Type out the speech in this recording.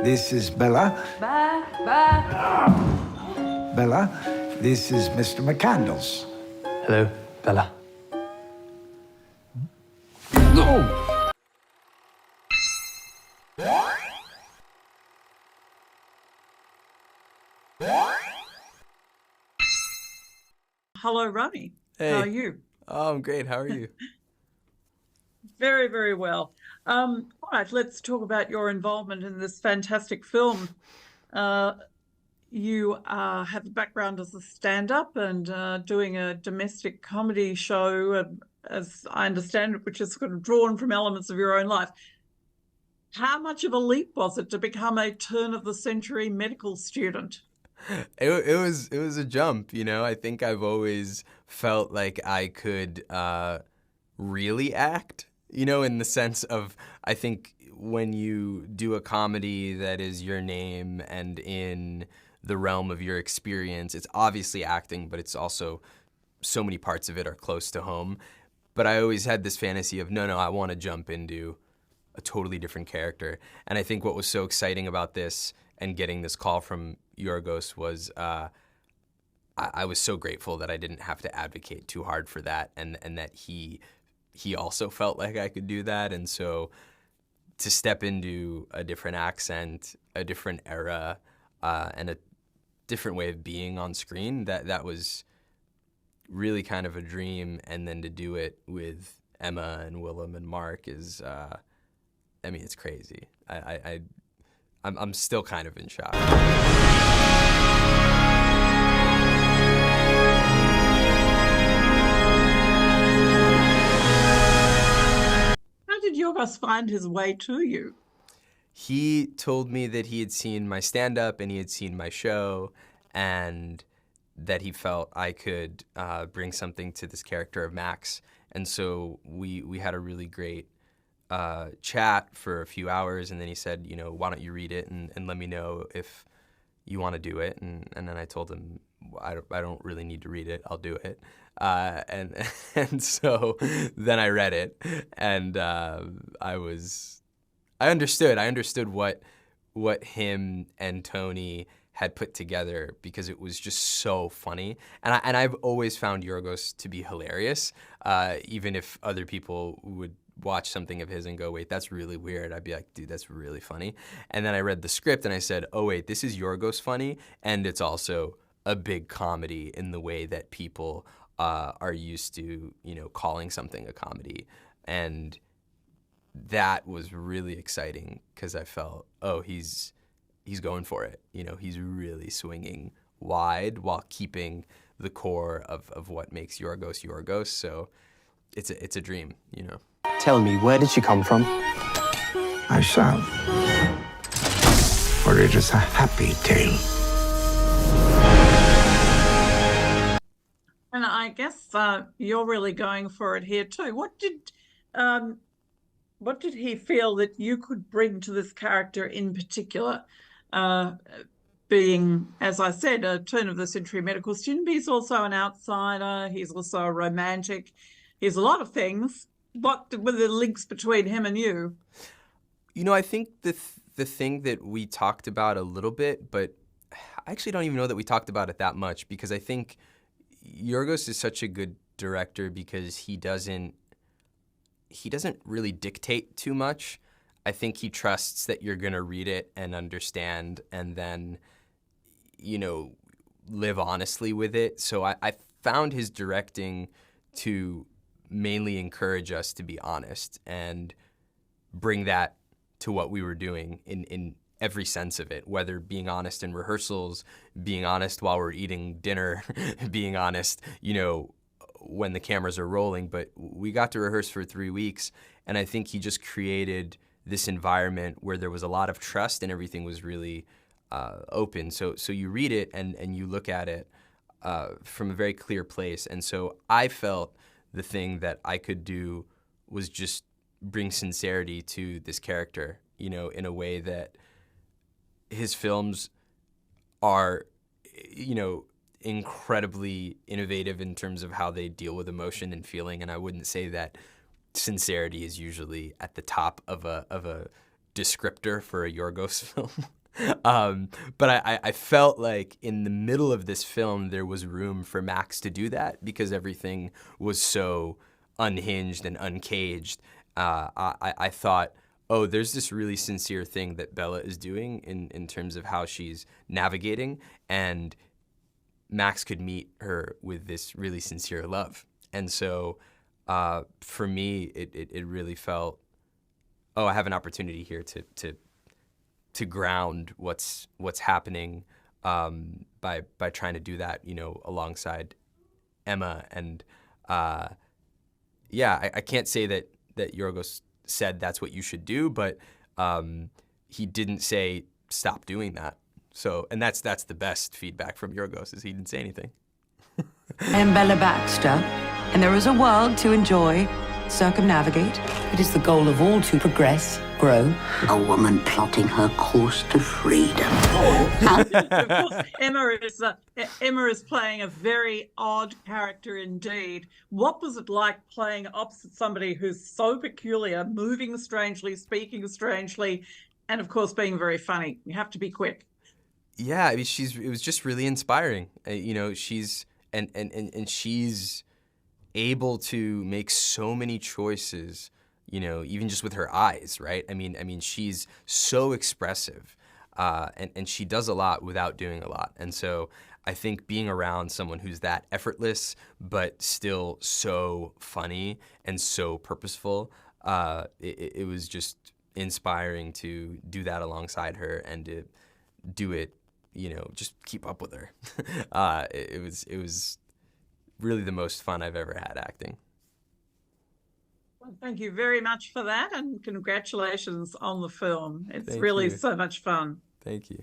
This is Bella. Bye, bye. Bella, this is Mr. McCandles. Hello, Bella. Hello, Ramy. Hey. How are you? Oh, I'm great. How are you? Very, very well. All right, let's talk about your involvement in this fantastic film. Uh, you have a background as a stand-up and doing a domestic comedy show, as I understand it, which is sort of drawn from elements of your own life. How much of a leap was it to become a turn-of-the-century medical student? It was a jump, you know. I think I've always felt like I could really act, you know, in the sense of, I think when you do a comedy that is your name and in the realm of your experience, it's obviously acting, but it's also so many parts of it are close to home. But I always had this fantasy of, no, I want to jump into a totally different character. And I think what was so exciting about this and getting this call from Yorgos was I was so grateful that I didn't have to advocate too hard for that, and that he also felt like I could do that. And so to step into a different accent, a different era, and a different way of being on screen, that was really kind of a dream. And then to do it with Emma and Willem and Mark is, I mean, it's crazy. I'm still kind of in shock. How did Yorgos find his way to you? He told me that he had seen my stand-up and he had seen my show, and that he felt I could bring something to this character of Max. And so we had a really great chat for a few hours, and then he said, you know, why don't you read it and let me know if you want to do it. And then I told him, I don't really need to read it, I'll do it. And so then I read it, and I understood what him and Tony had put together, because it was just so funny. And I've always found Yorgos to be hilarious, even if other people would watch something of his and go, wait, that's really weird. I'd be like, dude, that's really funny. And then I read the script and I said, oh wait, this is Yorgos funny, and it's also a big comedy in the way that people are used to, you know, calling something a comedy. And that was really exciting, because I felt, oh, he's going for it. You know, he's really swinging wide while keeping the core of what makes Yorgos Yorgos. So it's a dream, you know. Tell me, where did she come from? I shall. For it is a happy tale. And I guess you're really going for it here too. What did he feel that you could bring to this character in particular? Being, as I said, a turn-of-the-century medical student, but he's also an outsider. He's also a romantic. He's a lot of things. What were the links between him and you? You know, I think the thing that we talked about a little bit, but I actually don't even know that we talked about it that much, because I think Yorgos is such a good director because he doesn't really dictate too much. I think he trusts that you're going to read it and understand, and then, you know, live honestly with it. So I found his directing to mainly encourage us to be honest and bring that to what we were doing in every sense of it, whether being honest in rehearsals, being honest while we're eating dinner, being honest, you know, when the cameras are rolling. But we got to rehearse for 3 weeks, and I think he just created this environment where there was a lot of trust and everything was really open. So you read it and you look at it from a very clear place. And so I felt the thing that I could do was just bring sincerity to this character, you know, in a way that his films are, you know, incredibly innovative in terms of how they deal with emotion and feeling. And I wouldn't say that sincerity is usually at the top of a descriptor for a Yorgos film. But I felt like in the middle of this film, there was room for Max to do that because everything was so unhinged and uncaged. I thought, oh, there's this really sincere thing that Bella is doing in terms of how she's navigating, and Max could meet her with this really sincere love. And so for me, it really felt, oh, I have an opportunity here to ground what's happening by trying to do that, alongside Emma. And I can't say that Yorgos said that's what you should do, but he didn't say stop doing that. So, and that's the best feedback from Yorgos, is he didn't say anything. I am Bella Baxter, and there is a world to enjoy, circumnavigate. It is the goal of all to progress, grow. A woman plotting her course to freedom. Of course, Emma is playing a very odd character indeed. What was it like playing opposite somebody who's so peculiar, moving strangely, speaking strangely, and of course being very funny? You have to be quick. Yeah, I mean, it was just really inspiring. She's and she's able to make so many choices, even just with her eyes, right? I mean, she's so expressive, and she does a lot without doing a lot. And so I think being around someone who's that effortless, but still so funny and so purposeful, it was just inspiring to do that alongside her and to do it, just keep up with her. It was really the most fun I've ever had acting. Well, thank you very much for that, and congratulations on the film. It's Thank really you. so much fun. Thank you.